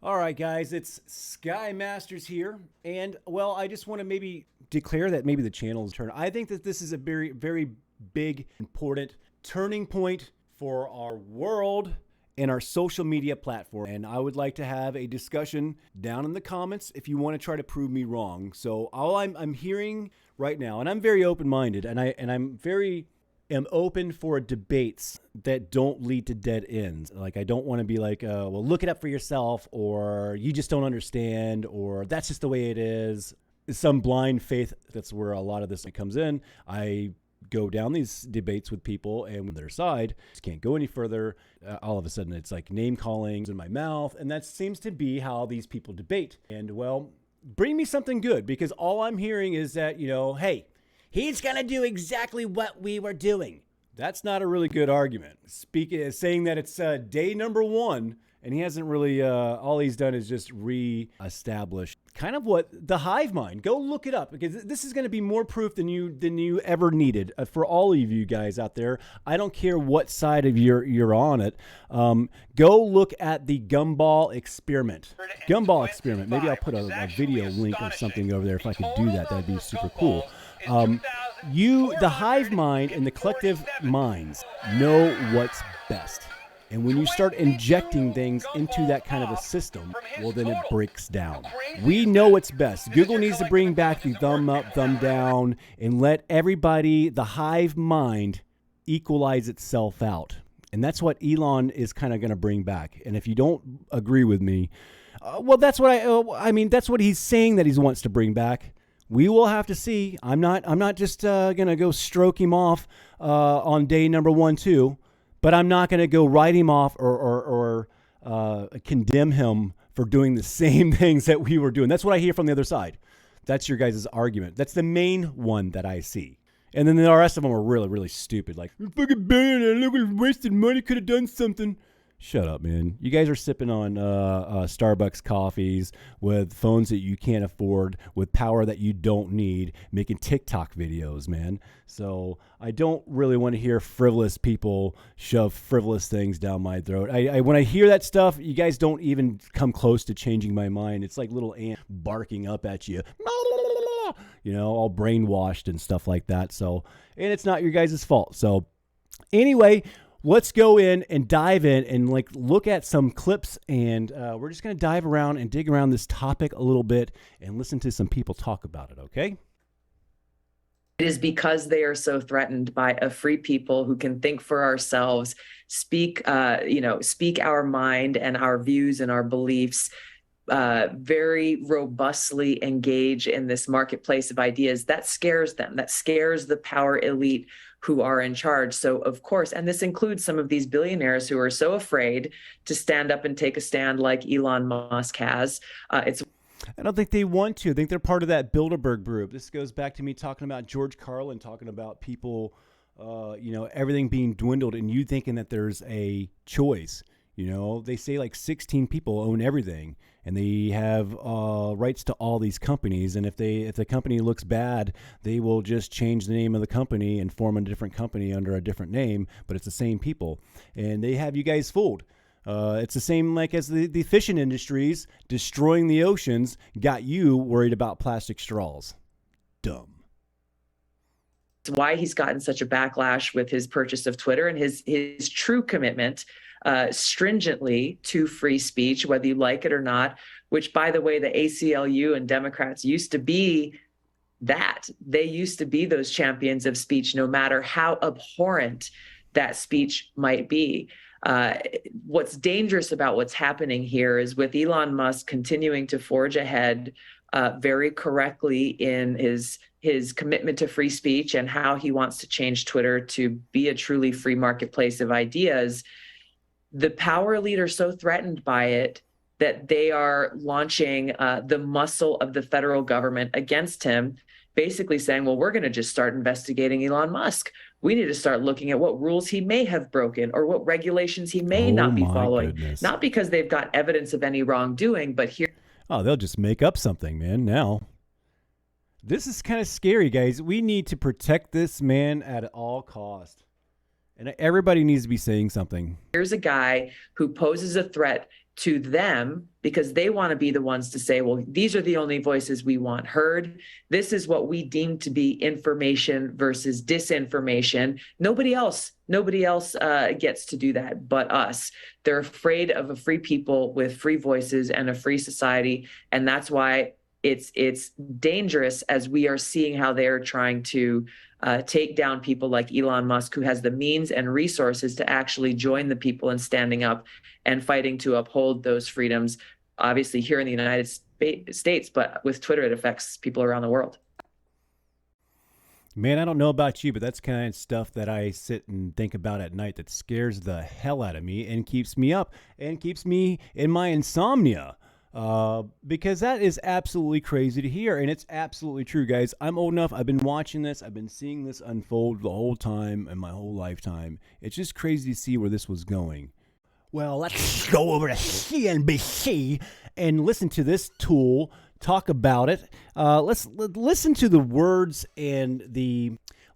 All right, guys, it's Sky Masters here. And, well, I just want to maybe declare that maybe the channel is turned. I think that this is a very, very big, important turning point for our world and our social media platform. And I would like to have a discussion down in the comments if you want to try to prove me wrong. So all I'm hearing right now, and I'm very open-minded, and I'm very am open for debates that don't lead to dead ends. Like, I don't want to be like, well, look it up for yourself, or you just don't understand, or that's just the way it is. Some blind faith. That's where a lot of this comes in. I go down these debates with people, and when their side just can't go any further, all of a sudden it's like name calling in my mouth. And that seems to be how these people debate. And, well, bring me something good, because all I'm hearing is that, hey, he's going to do exactly what we were doing. That's not a really good argument. Saying that it's day number 1, and he hasn't really, all he's done is just re-establish kind of what the hive mind. Go look it up, because this is going to be more proof than you ever needed. For all of you guys out there, I don't care what side of you're on it. Go look at the gumball experiment. Gumball experiment. Maybe I'll put a video link or something over there if I could do that. That'd be super cool. The hive mind and the collective minds know what's best. And when you start injecting things into that kind of a system, well, then it breaks down. We know what's best. Google needs to bring back the thumb up, thumb down, and let everybody, the hive mind, equalize itself out. And that's what Elon is kind of going to bring back. And if you don't agree with me, well, that's what that's what he's saying that he wants to bring back. We will have to see. I'm not just going to go stroke him off on day number 1, 2, but I'm not going to go write him off or condemn him for doing the same things that we were doing. That's what I hear from the other side. That's your guys' argument. That's the main one that I see. And then the rest of them are really, really stupid. Like, you're fucking bad. Look, we're wasting money. Could have done something. Shut up, man. You guys are sipping on Starbucks coffees with phones that you can't afford, with power that you don't need, making TikTok videos, man. So I don't really want to hear frivolous people shove frivolous things down my throat. When I hear that stuff, you guys don't even come close to changing my mind. It's like little ant barking up at you, all brainwashed and stuff like that. So, and it's not your guys' fault. So anyway, let's go in and dive in and look at some clips, and we're just going to dive around and dig around this topic a little bit and listen to some people talk about it, okay? It is because they are so threatened by a free people who can think for ourselves, speak our mind and our views and our beliefs, very robustly engage in this marketplace of ideas. That scares them. That scares the power elite who are in charge. So, of course, and this includes some of these billionaires who are so afraid to stand up and take a stand like Elon Musk has. I don't think they want to. I think they're part of that Bilderberg group. This goes back to me talking about George Carlin, talking about people, everything being dwindled, and you thinking that there's a choice. They say like 16 people own everything, and they have rights to all these companies. And if the company looks bad, they will just change the name of the company and form a different company under a different name, but it's the same people. And they have you guys fooled. It's the same like as the fishing industries destroying the oceans got you worried about plastic straws. Dumb. Why he's gotten such a backlash with his purchase of Twitter and his true commitment stringently to free speech, whether you like it or not, which, by the way, the ACLU and Democrats used to be that. They used to be those champions of speech, no matter how abhorrent that speech might be. What's dangerous about what's happening here is with Elon Musk continuing to forge ahead very correctly in his commitment to free speech and how he wants to change Twitter to be a truly free marketplace of ideas. The power elite are so threatened by it that they are launching the muscle of the federal government against him, basically saying, well, we're going to just start investigating Elon Musk. We need to start looking at what rules he may have broken or what regulations he may not be following. Goodness. Not because they've got evidence of any wrongdoing, but here. Oh, they'll just make up something, man, now. This is kind of scary, guys. We need to protect this man at all costs. And everybody needs to be saying something. Here's a guy who poses a threat to them because they want to be the ones to say, well, these are the only voices we want heard. This is what we deem to be information versus disinformation. Nobody else gets to do that but us. They're afraid of a free people with free voices and a free society. And that's why it's dangerous, as we are seeing how they're trying to take down people like Elon Musk, who has the means and resources to actually join the people in standing up and fighting to uphold those freedoms, obviously here in the United States, but with Twitter, it affects people around the world. Man, I don't know about you, but that's kind of stuff that I sit and think about at night that scares the hell out of me and keeps me up and keeps me in my insomnia. Because that is absolutely crazy to hear. And it's absolutely true, guys. I'm old enough. I've been watching this. I've been seeing this unfold the whole time in my whole lifetime. It's just crazy to see where this was going. Well, let's go over to CNBC and listen to this tool talk about it. Let's listen to the words and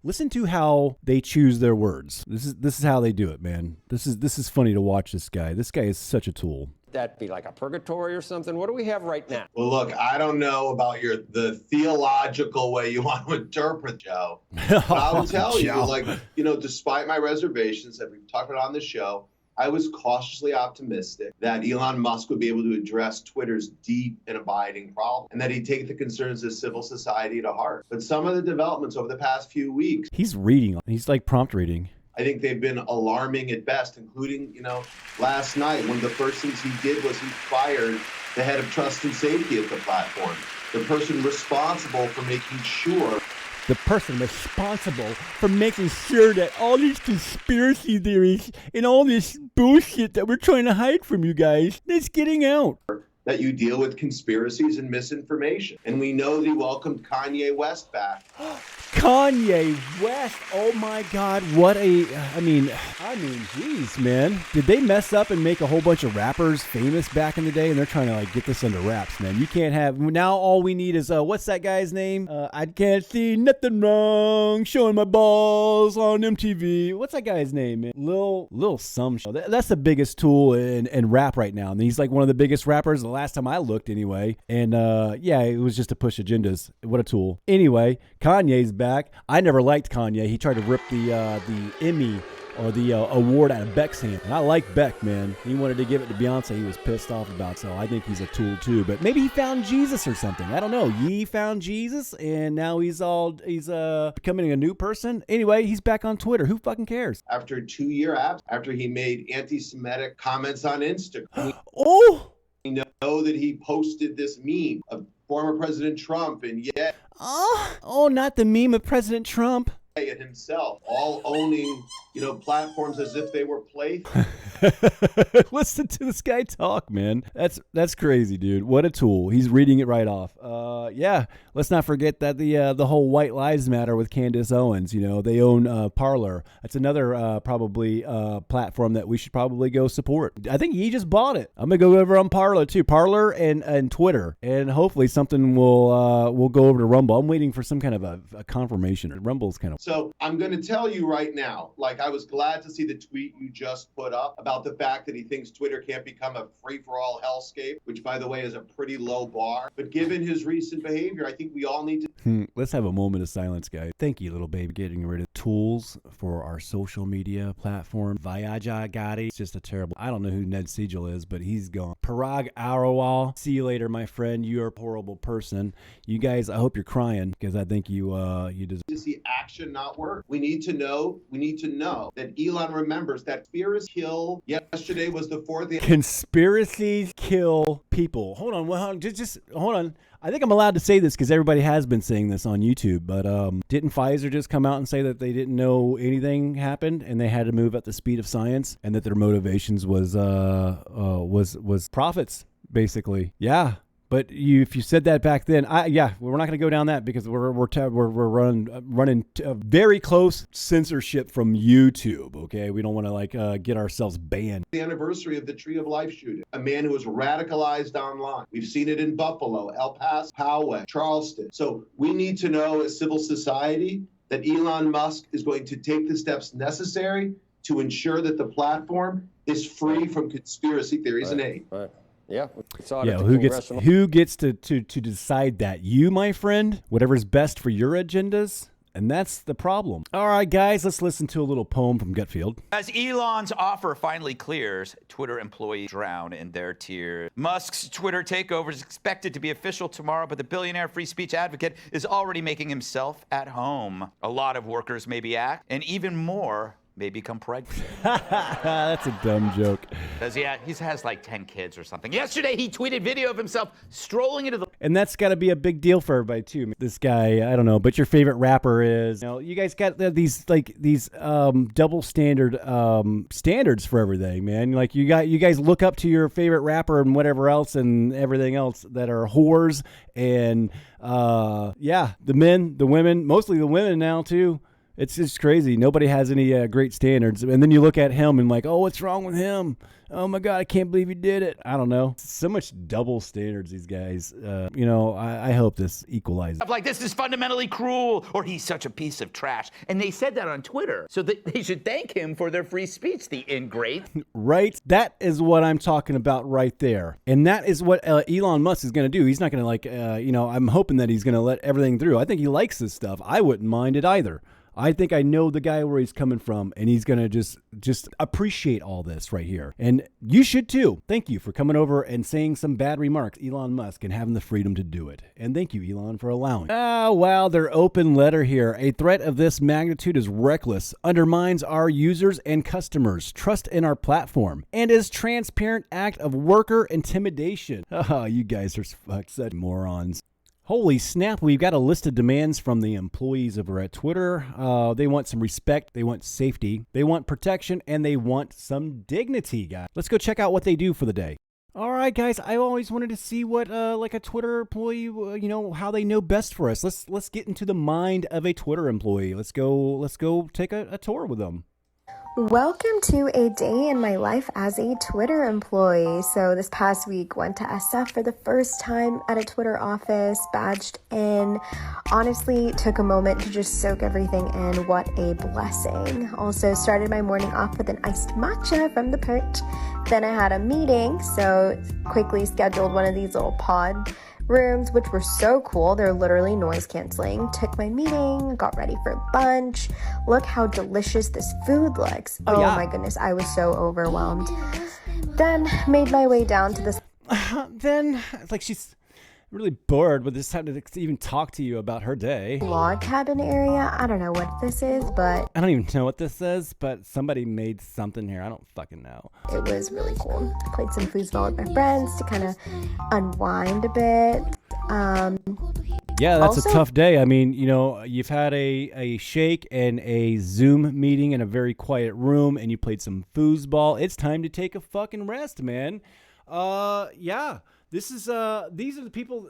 listen to how they choose their words. This is how they do it, man. This is funny to watch this guy. This guy is such a tool. That be like a purgatory or something? What do we have right now? Well, look, I don't know about the theological way you want to interpret Joe. But I will tell you, despite my reservations that we've talked about on the show, I was cautiously optimistic that Elon Musk would be able to address Twitter's deep and abiding problem and that he'd take the concerns of civil society to heart. But some of the developments over the past few weeks, he's reading. He's like prompt reading. I think they've been alarming at best, including, last night, one of the first things he did was he fired the head of trust and safety at the platform, the person responsible for making sure that all these conspiracy theories and all this bullshit that we're trying to hide from you guys is getting out. That you deal with conspiracies and misinformation. And we know that he welcomed Kanye West back. Kanye West. Oh my God. I mean, geez, man. Did they mess up and make a whole bunch of rappers famous back in the day? And they're trying to get this under wraps, man. You can't have, now all we need is, what's that guy's name? I can't see nothing wrong, showing my balls on MTV. What's that guy's name, man? Lil some show. That's the biggest tool in rap right now. And he's like one of the biggest rappers the last time I looked anyway. And it was just to push agendas. What a tool. Anyway, Kanye's back. I never liked Kanye. He tried to rip the Emmy or the award out of Beck's hand. And I like Beck, man. He wanted to give it to Beyonce. He was pissed off about, so I think he's a tool too. But maybe he found Jesus or something. I don't know. He found Jesus and now he's becoming a new person. Anyway, he's back on Twitter. Who fucking cares? After a 2-year absence, after he made anti-Semitic comments on Instagram. Oh! We know that he posted this meme of former President Trump and yet... Oh, not the meme of President Trump. And himself, all owning, platforms as if they were playthings. Listen to this guy talk, man. That's crazy, dude. What a tool. He's reading it right off. Let's not forget that the whole White Lives Matter with Candace Owens, they own Parler. That's another probably platform that we should probably go support. I think he just bought it. I'm gonna go over on Parler too. Parler and Twitter, and hopefully something will go over to Rumble. I'm waiting for some kind of a confirmation. Rumble's kind of. So I'm going to tell you right now, I was glad to see the tweet you just put up about the fact that he thinks Twitter can't become a free-for-all hellscape, which, by the way, is a pretty low bar. But given his recent behavior, I think we all need to... Let's have a moment of silence, guys. Thank you, little baby, getting rid of tools for our social media platform. Vayaja Gotti. It's just a terrible... I don't know who Ned Siegel is, but he's gone. Parag Arawal. See you later, my friend. You're a horrible person. You guys, I hope you're crying because I think you deserve... to see action not work. We need to know that Elon remembers that conspiracies kill. Yesterday was the 4th. Conspiracies kill people. Hold on. Just hold on. I think I'm allowed to say this because everybody has been saying this on YouTube, but didn't Pfizer just come out and say that they didn't know anything happened and they had to move at the speed of science and that their motivations was profits, basically? Yeah. But if you said that back then, we're not going to go down that because we're running very close censorship from YouTube. Okay, we don't want to get ourselves banned. The anniversary of the Tree of Life shooting, a man who was radicalized online. We've seen it in Buffalo, El Paso, Poway, Charleston. So we need to know as civil society that Elon Musk is going to take the steps necessary to ensure that the platform is free from conspiracy theories and hate. Right. Yeah. We saw it Yeah, at the who gets to decide that? You, my friend, whatever's best for your agendas. And that's the problem. All right, guys, let's listen to a little poem from Gutfield. As Elon's offer finally clears, Twitter employees drown in their tears. Musk's Twitter takeover is expected to be official tomorrow, but the billionaire free speech advocate is already making himself at home. A lot of workers may be axed, and even more may become pregnant. That's a dumb joke. Because he has like 10 kids or something. Yesterday, he tweeted video of himself strolling into the... And that's got to be a big deal for everybody, too. This guy, I don't know, but your favorite rapper is... You know, you guys got these double standard standards for everything, man. Like, you guys look up to your favorite rapper and whatever else and everything else that are whores. And, yeah, the men, the women, mostly the women now, too. It's just crazy. Nobody has any great standards. And then you look at him and like, oh, what's wrong with him? Oh, my God, I can't believe he did it. I don't know. So much double standards, these guys. You know, I hope this equalizes. Like, this is fundamentally cruel, or he's such a piece of trash. And they said that on Twitter, so that they should thank him for their free speech, the ingrate. Right? That is what I'm talking about right there. And that is what Elon Musk is going to do. He's not going to like, you know, I'm hoping that he's going to let everything through. I think he likes this stuff. I wouldn't mind it either. I think I know the guy where he's coming from, and he's going to just appreciate all this right here. And you should too. Thank you for coming over and saying some bad remarks, Elon Musk, and having the freedom to do it. And thank you, Elon, for allowing. Oh, wow, their open letter here. A threat of this magnitude is reckless, undermines our users and customers' trust in our platform, and is transparent act of worker intimidation. Oh, you guys are such morons. Holy snap, we've got a list of demands from the employees over at Twitter. They want some respect, they want safety, they want protection, and they want some dignity, guys. Let's go check out what they do for the day. All right, guys, I always wanted to see what like a Twitter employee, you know, how they know best for us. Let's get into the mind of a Twitter employee. Let's go take a tour with them. Welcome to a day in my life as a Twitter employee. So this past week, went to SF for the first time at a Twitter office, badged in. Honestly, took a moment to just soak everything in. What a blessing. Also started my morning off with an iced matcha from the perch. Then I had a meeting, so quickly scheduled one of these little pod rooms, which were so cool. They're literally noise canceling. Took my meeting, got ready for lunch. Look how delicious this food looks. Oh yeah. My goodness, I was so overwhelmed. Then made my way down to this. Then, like, she's really bored with this time to even talk to you about her day. Log cabin area. I don't know what this is, but I don't even know what this is, but somebody made something here. I don't fucking know. It was really cool. Played some foosball with my friends to kind of unwind a bit. Yeah, that's also a tough day. I mean, you know, you've had a shake and a Zoom meeting in a very quiet room, and you played some foosball. It's time to take a fucking rest, man. Yeah. These are the people.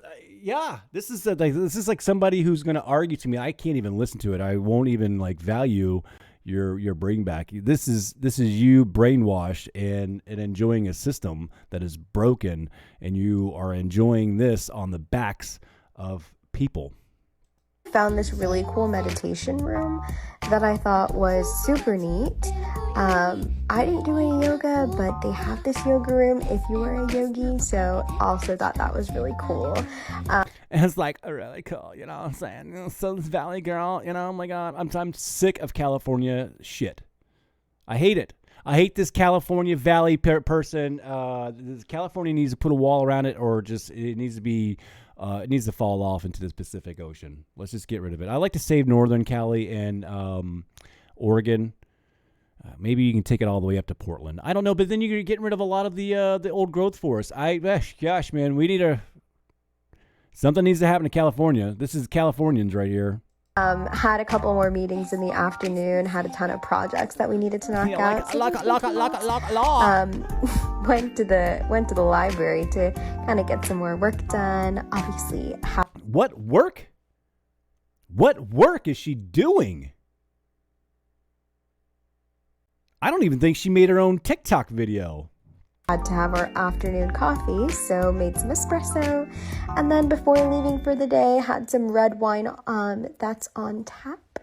This is like somebody who's going to argue to me. I can't even listen to it. I won't even like value your bring back. This is you brainwashed and enjoying a system that is broken, and you are enjoying this on the backs of people. Found this really cool meditation room that I thought was super neat. I didn't do any yoga, but they have this yoga room if you are a yogi, so also thought that was really cool. It's like really cool, you know what I'm saying? You know, Southern Valley girl, you know, oh my God, I'm sick of California shit. I hate it. I hate this California Valley person. California needs to put a wall around it, or just it needs to be. It needs to fall off into the Pacific Ocean. Let's just get rid of it. I like to save Northern Cali and Oregon. Maybe you can take it all the way up to Portland. I don't know, but then you're getting rid of a lot of the old growth forest. Gosh, man, something needs to happen to California. This is Californians right here. Had a couple more meetings in the afternoon. Had a ton of projects that we needed to knock out. Went to the library to kind of get some more work done. Obviously, what work? What work is she doing? I don't even think she made her own TikTok video. Had to have our afternoon coffee, so made some espresso, and then before leaving for the day, had some red wine that's on tap.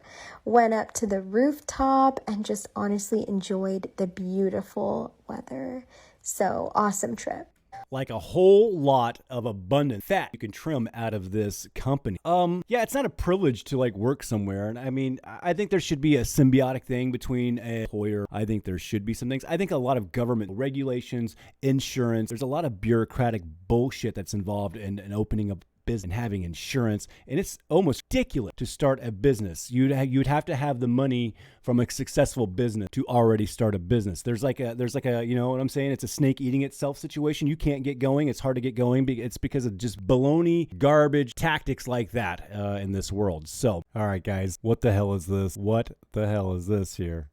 went up to the rooftop, and just honestly enjoyed the beautiful weather. So awesome trip. Like a whole lot of abundant fat you can trim out of this company. Yeah, it's not a privilege to like work somewhere. And I mean, I think there should be a symbiotic thing between an employer. I think there should be some things. I think a lot of government regulations, insurance, there's a lot of bureaucratic bullshit that's involved in opening up business and having insurance, and it's almost ridiculous to start a business. You'd have to have the money from a successful business to already start a business. There's like a you know what I'm saying? It's a snake eating itself situation. You can't get going. It's hard to get going. It's because of just baloney, garbage tactics like that in this world. So, all right, guys, what the hell is this? What the hell is this here?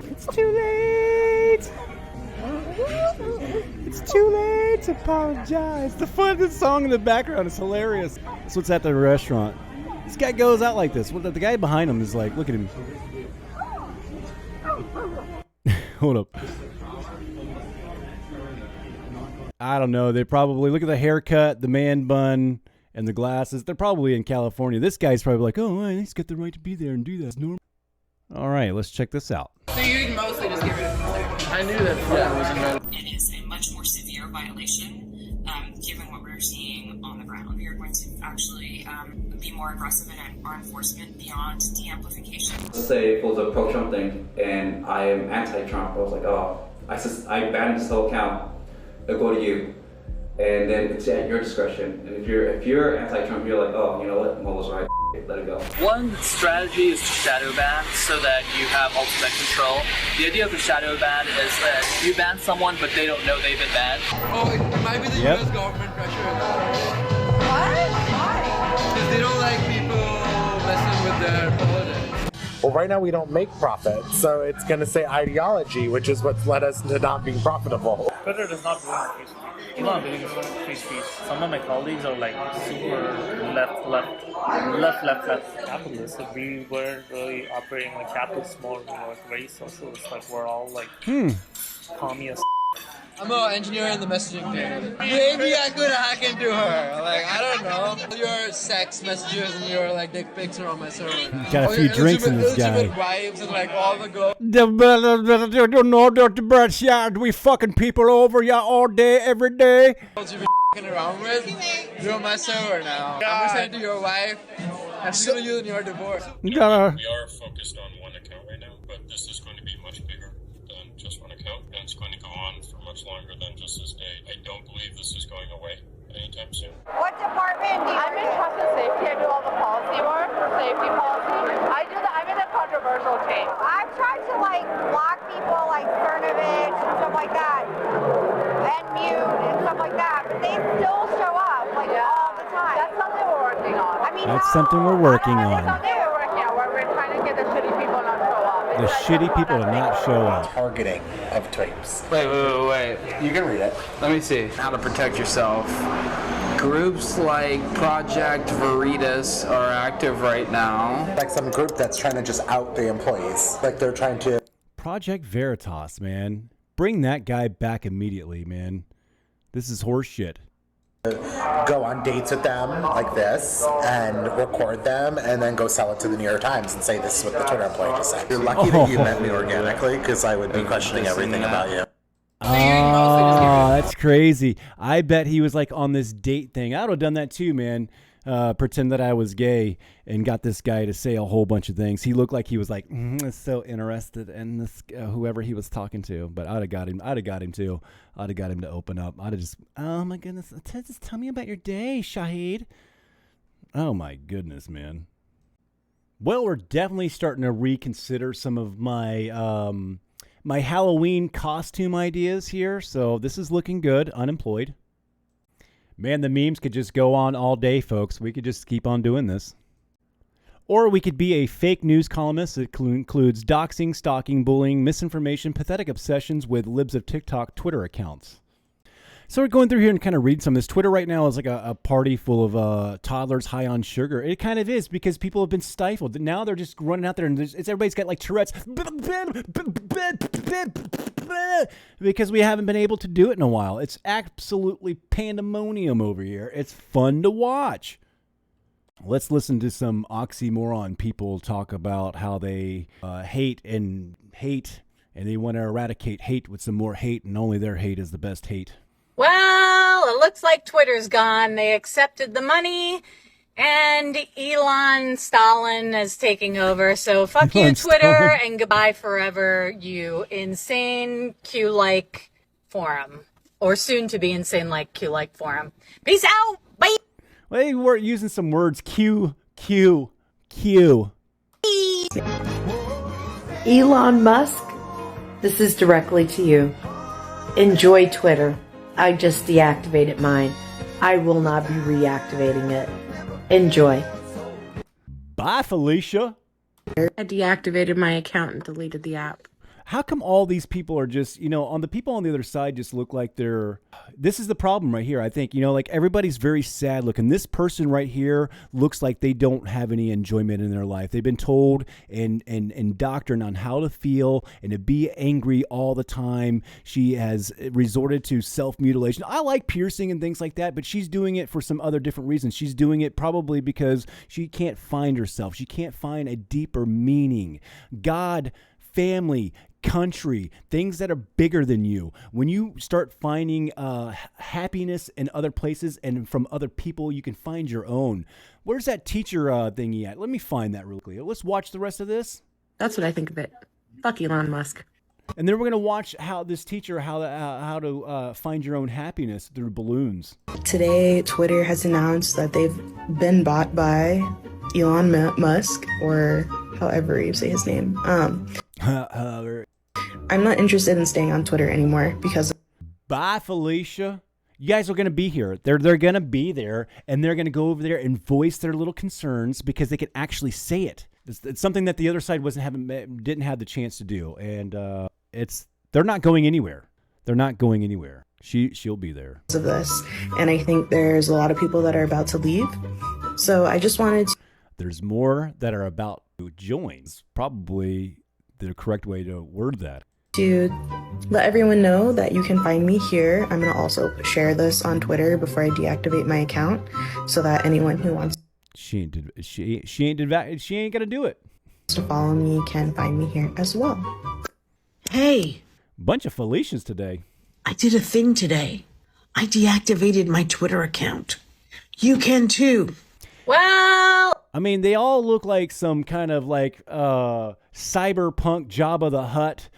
It's too late. It's too late to apologize. The song in the background is hilarious. That's what's at the restaurant. This guy goes out like this. The guy behind him is like, look at him. Hold up. I don't know. They probably, look at the haircut, the man bun, and the glasses. They're probably in California. This guy's probably like, oh, well, he's got the right to be there and do that. It's normal. All right, let's check this out. So you mostly just get rid of it. I knew that it is a much more severe violation, given what we're seeing on the ground. We are going to actually be more aggressive in our enforcement beyond de-amplification. Let's say if it was a pro-Trump thing and I am anti-Trump, I was like, oh, I banned this whole account, it'll go to you. And then it's at your discretion. And if you're anti-Trump, you're like, oh, you know what, Mo was right, let it go. One strategy is to shadow ban so that you have ultimate control. The idea of the shadow ban is that you ban someone, but they don't know they've been banned. Oh, it might be the US government pressure. What? Why? Because they don't like people messing with their politics. Well, right now we don't make profit, so it's going to say ideology, which is what's led us to not being profitable. Twitter does not believe in free speech. People are believing in free speech. Some of my colleagues are like super left capitalists. Like we weren't really operating like capitalist mode. We were very socialist. Like we're all like communist. I'm an engineer in the messaging thing. Maybe I could hack into her. Like, I don't know. Your sex messages and your like dick pics are on my server now. Got a few drinks in this guy. Wives and like all the girls. We fucking people over ya all day, every day. You've been f***ing around with. You're on my server now. I'm gonna send it to your wife. I'm still you in your divorce. We are focused on one account right now, but this is going to be much bigger than just one account, and it's going to go on for much longer than just this day. I don't believe this is going away anytime soon. What department do you I'm in trust and safety. I do all the policy work for safety policy. I'm in a controversial team. I've tried to like block people like Cernovich and stuff like that, and mute and stuff like that, but they still show up like all the time. That's something we're working on. I mean, that's something we're working on. That's something we're working on, where we're trying to get the shitty people not show up. The shitty people to not show up. Targeting of types. Wait. You can read it. Let me see. How to protect yourself. Groups like Project Veritas are active right now. Like some group that's trying to just out the employees. Like they're trying to... Project Veritas, man. Bring that guy back immediately, man. This is horse shit. Go on dates with them like this and record them and then go sell it to the New York Times and say this is what the Twitter employee just said. You're lucky that you met me organically because I would be questioning everything about you. Oh, that's crazy. I bet he was like on this date thing. I would have done that too, man. Pretend that I was gay and got this guy to say a whole bunch of things. He looked like he was like so interested in this whoever he was talking to. But I'd have got him. I'd have got him too. I'd have got him to open up. I'd have just, oh my goodness, just tell me about your day, Shahid. Oh my goodness, man. Well, we're definitely starting to reconsider some of my my Halloween costume ideas here. So this is looking good. Unemployed. Man, the memes could just go on all day, folks. We could just keep on doing this. Or we could be a fake news columnist that includes doxing, stalking, bullying, misinformation, pathetic obsessions with libs of TikTok Twitter accounts. So we're going through here and kind of read some of this. Twitter right now is like a party full of toddlers high on sugar. It kind of is because people have been stifled. Now they're just running out there and everybody's got like Tourette's because we haven't been able to do it in a while. It's absolutely pandemonium over here. It's fun to watch. Let's listen to some oxymoron people talk about how they hate, and they want to eradicate hate with some more hate, and only their hate is the best hate. Well, it looks like Twitter's gone. They accepted the money, and Elon Stalin is taking over. So fuck you, Twitter, and goodbye forever, you insane Q-like forum. Or soon to be insane like Q-like forum. Peace out! Bye! Well, they were using some words. Q. Elon Musk, this is directly to you. Enjoy Twitter. I just deactivated mine. I will not be reactivating it. Enjoy. Bye, Felicia. I deactivated my account and deleted the app. How come all these people are just, on the people on the other side just look like this is the problem right here. I think, like everybody's very sad looking. This person right here looks like they don't have any enjoyment in their life. They've been told and indoctrinated on how to feel and to be angry all the time. She has resorted to self-mutilation. I like piercing and things like that, but she's doing it for some other different reasons. She's doing it probably because she can't find herself. She can't find a deeper meaning. God, family, country, things that are bigger than you. When you start finding happiness in other places and from other people, you can find your own. Where's that teacher thingy at? Let me find that real quick. Let's watch the rest of this. That's what I think of it. Fuck Elon Musk. And then we're going to watch how this teacher, how to find your own happiness through balloons. Today, Twitter has announced that they've been bought by Elon Musk, or however you say his name. I'm not interested in staying on Twitter anymore because... Bye, Felicia. You guys are going to be here. They're going to be there, and they're going to go over there and voice their little concerns because they can actually say it. It's something that the other side didn't have the chance to do, and they're not going anywhere. They're not going anywhere. She'll be there. Of this, and I think there's a lot of people that are about to leave. So I just wanted to... There's more that are about to join. It's probably the correct way to word that. To let everyone know that you can find me here. I'm going to also share this on Twitter before I deactivate my account so that anyone who wants she ain't gonna do it. To follow me can find me here as well. Hey. Bunch of Felicias today. I did a thing today. I deactivated my Twitter account. You can too. Well, I mean, they all look like some kind of like cyberpunk Jabba the Hutt,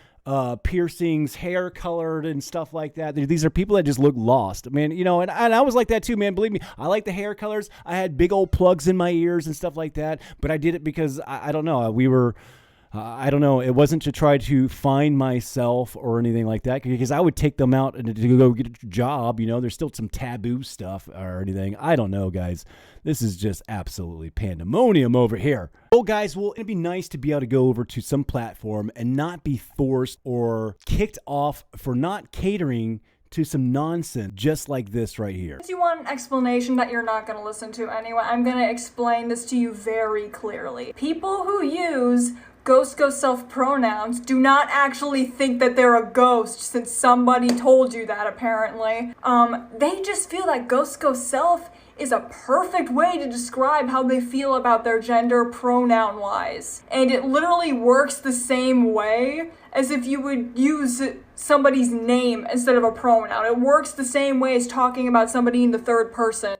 piercings, hair colored and stuff like that. These are people that just look lost. I mean, and I was like that too, man. Believe me, I like the hair colors. I had big old plugs in my ears and stuff like that, but I did it because I don't know. I don't know. It wasn't to try to find myself or anything like that, because I would take them out and to go get a job. There's still some taboo stuff or anything. I don't know, guys. This is just absolutely pandemonium over here. Well, guys, it'd be nice to be able to go over to some platform and not be forced or kicked off for not catering to some nonsense just like this right here. If you want an explanation that you're not going to listen to anyway, I'm going to explain this to you very clearly. People who use ghost self pronouns do not actually think that they're a ghost since somebody told you that, apparently. They just feel that ghost self is a perfect way to describe how they feel about their gender pronoun wise. And it literally works the same way as if you would use somebody's name instead of a pronoun. It works the same way as talking about somebody in the third person.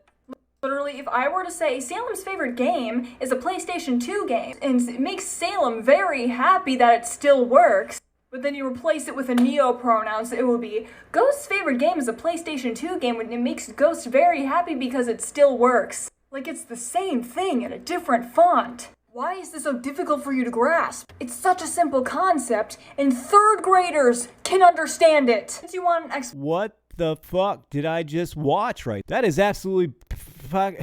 Literally, if I were to say Salem's favorite game is a PlayStation 2 game, and it makes Salem very happy that it still works, but then you replace it with a neo-pronoun, so it would be Ghost's favorite game is a PlayStation 2 game, and it makes Ghost very happy because it still works. Like, it's the same thing in a different font. Why is this so difficult for you to grasp? It's such a simple concept, and third graders can understand it. Since you want an What the fuck did I just watch right? That is absolutely fuck.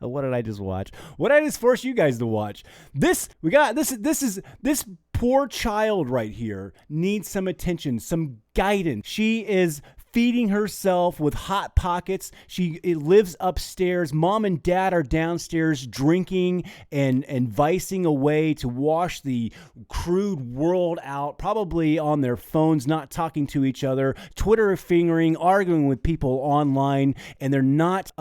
What did I just watch? What did I just force you guys to watch? This poor child right here needs some attention, some guidance. She is feeding herself with Hot Pockets. She lives upstairs. Mom and dad are downstairs drinking and vicing away to wash the crude world out, probably on their phones, not talking to each other, Twitter fingering, arguing with people online, and they're not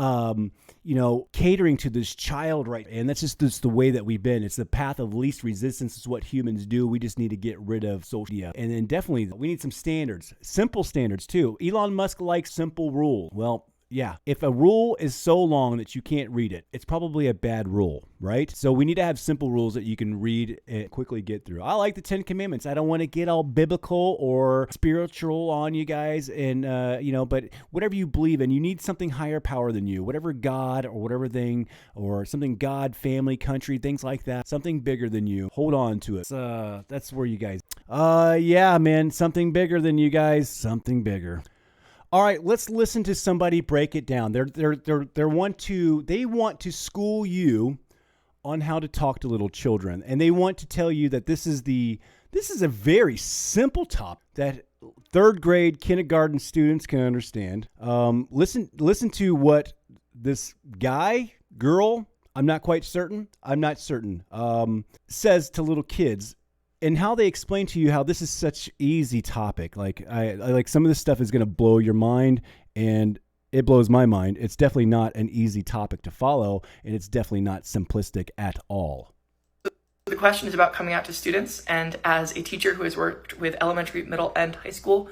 catering to this child, right? And that's just the way that we've been. It's the path of least resistance. Is what humans do. We just need to get rid of social media. And then definitely we need some standards, simple standards too. Elon Musk likes simple rules. Well, yeah, if a rule is so long that you can't read it, it's probably a bad rule, right? So we need to have simple rules that you can read and quickly get through. I like the 10 Commandments. I don't want to get all biblical or spiritual on you guys, and but whatever you believe in, you need something higher power than you, whatever God or whatever thing, or something God, family, country, things like that, something bigger than you. Hold on to it. That's where you guys. Yeah, man, something bigger than you guys, something bigger. All right, let's listen to somebody break it down. They want to school you on how to talk to little children, and they want to tell you that this is a very simple topic that third grade kindergarten students can understand. Listen to what this girl, I'm not certain, says to little kids. And how they explain to you how this is such easy topic. Like I like some of this stuff is going to blow your mind, and it blows my mind. It's definitely not an easy topic to follow, and it's definitely not simplistic at all. The question is about coming out to students, and as a teacher who has worked with elementary, middle, and high school.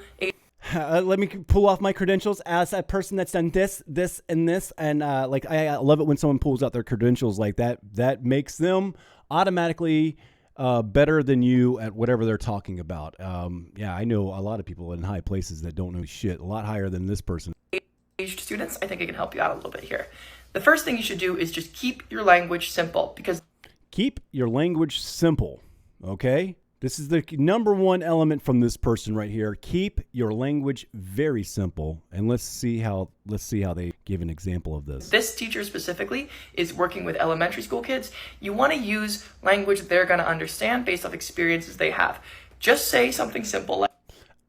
Let me pull off my credentials as a person that's done this, and this, and I love it when someone pulls out their credentials like that. That makes them automatically better than you at whatever they're talking about. Yeah, I know a lot of people in high places that don't know shit, a lot higher than this person. Aged students, I think I can help you out a little bit here. The first thing you should do is just keep your language simple, because keep your language simple, okay? This is the number one element from this person right here. Keep your language very simple, and let's see how they give an example of this. This teacher specifically is working with elementary school kids. You want to use language that they're going to understand based off experiences they have. Just say something simple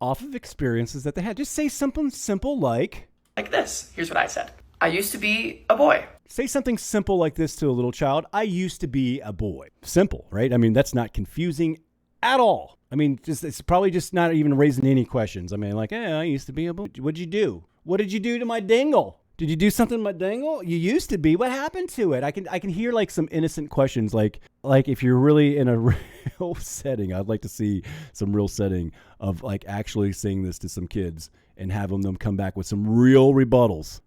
off of experiences that they had. Just say something simple like this. Here's what I said. I used to be a boy. Say something simple like this to a little child. I used to be a boy. Simple, right? I mean, that's not confusing at all. I mean, it's probably just not even raising any questions. I mean, I used to be a boy. What'd you do? What did you do to my dingle? Did you do something to my dingle? You used to be. What happened to it? I can hear some innocent questions, like if you're really in a real setting. I'd like to see some real setting of actually saying this to some kids and having them come back with some real rebuttals.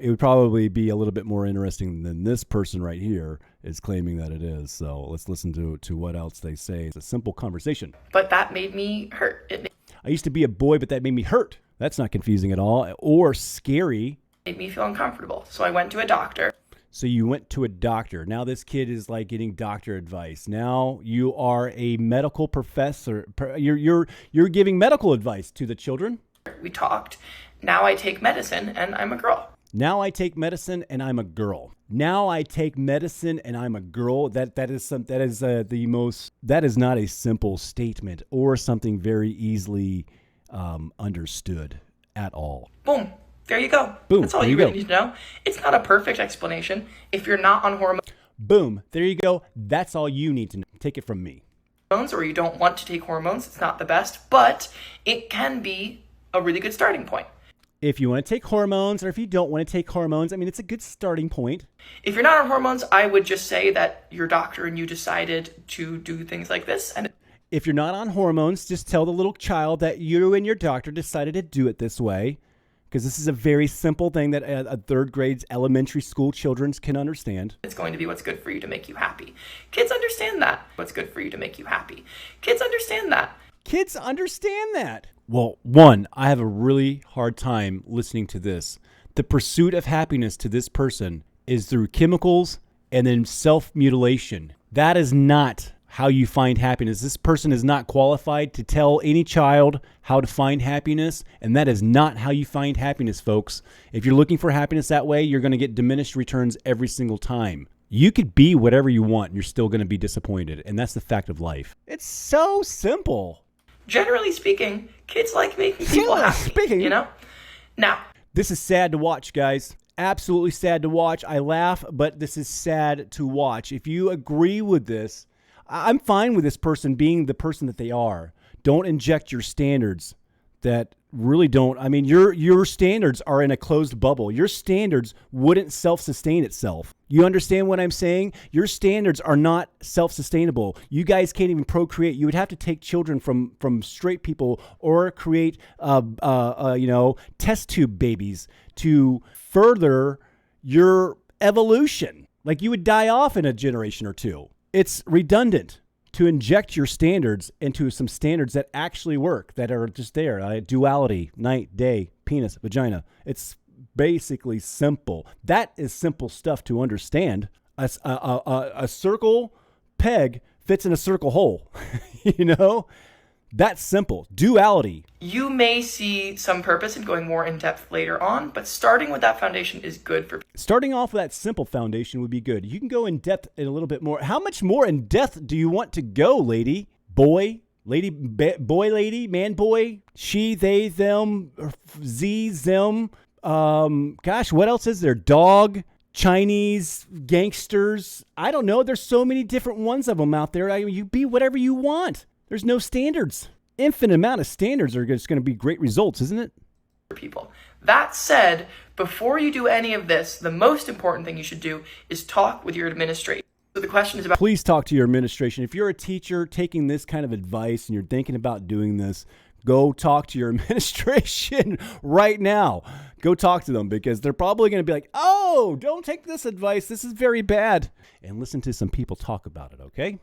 It would probably be a little bit more interesting than this person right here is claiming that it is. So let's listen to what else they say. It's a simple conversation. But that made me hurt. I used to be a boy, but that made me hurt. That's not confusing at all or scary. Made me feel uncomfortable. So I went to a doctor. So you went to a doctor. Now this kid is getting doctor advice. Now you are a medical professor. You're giving medical advice to the children. We talked. Now I take medicine and I'm a girl. Now I take medicine and I'm a girl. Now I take medicine and I'm a girl. That is not a simple statement or something very easily understood at all. Boom. There you go. Boom. That's all you really need to know. It's not a perfect explanation. If you're not on hormones. Boom. There you go. That's all you need to know. Take it from me. Or you don't want to take hormones, it's not the best, but it can be a really good starting point. If you want to take hormones or if you don't want to take hormones, I mean, it's a good starting point. If you're not on hormones, I would just say that your doctor and you decided to do things like this. And if you're not on hormones, just tell the little child that you and your doctor decided to do it this way, because this is a very simple thing that a third grade's elementary school children can understand. It's going to be what's good for you to make you happy. Kids understand that. What's good for you to make you happy. Kids understand that. Kids understand that. Well, one, I have a really hard time listening to this. The pursuit of happiness to this person is through chemicals and then self-mutilation. That is not how you find happiness. This person is not qualified to tell any child how to find happiness, and that is not how you find happiness, folks. If you're looking for happiness that way, you're going to get diminished returns every single time. You could be whatever you want, and you're still going to be disappointed, and that's the fact of life. It's so simple. Generally speaking, kids like making people happy, you know? Now, this is sad to watch, guys. Absolutely sad to watch. I laugh, but this is sad to watch. If you agree with this, I'm fine with this person being the person that they are. Don't inject your standards that really don't. I mean, your standards are in a closed bubble. Your standards wouldn't self-sustain itself. You understand what I'm saying? Your standards are not self-sustainable. You guys can't even procreate. You would have to take children from straight people or create, test tube babies to further your evolution. Like you would die off in a generation or two. It's redundant to inject your standards into some standards that actually work, that are just there. Duality, night, day, penis, vagina. It's basically simple. That is simple stuff to understand. A circle peg fits in a circle hole. That's simple. Duality. You may see some purpose in going more in depth later on, but starting with that foundation is good for. Starting off with that simple foundation would be good. You can go in depth in a little bit more. How much more in depth do you want to go, lady, boy, lady, boy, lady, man, boy, she, they, them, z, them. Gosh, what else is there? Dog, Chinese, gangsters. I don't know. There's so many different ones of them out there. You be whatever you want. There's no standards. Infinite amount of standards are just going to be great results, isn't it? People. That said, before you do any of this, the most important thing you should do is talk with your administration. So the question is about. Please talk to your administration. If you're a teacher taking this kind of advice and you're thinking about doing this, go talk to your administration right now. Go talk to them, because they're probably going to be like, oh, don't take this advice. This is very bad. And listen to some people talk about it, okay?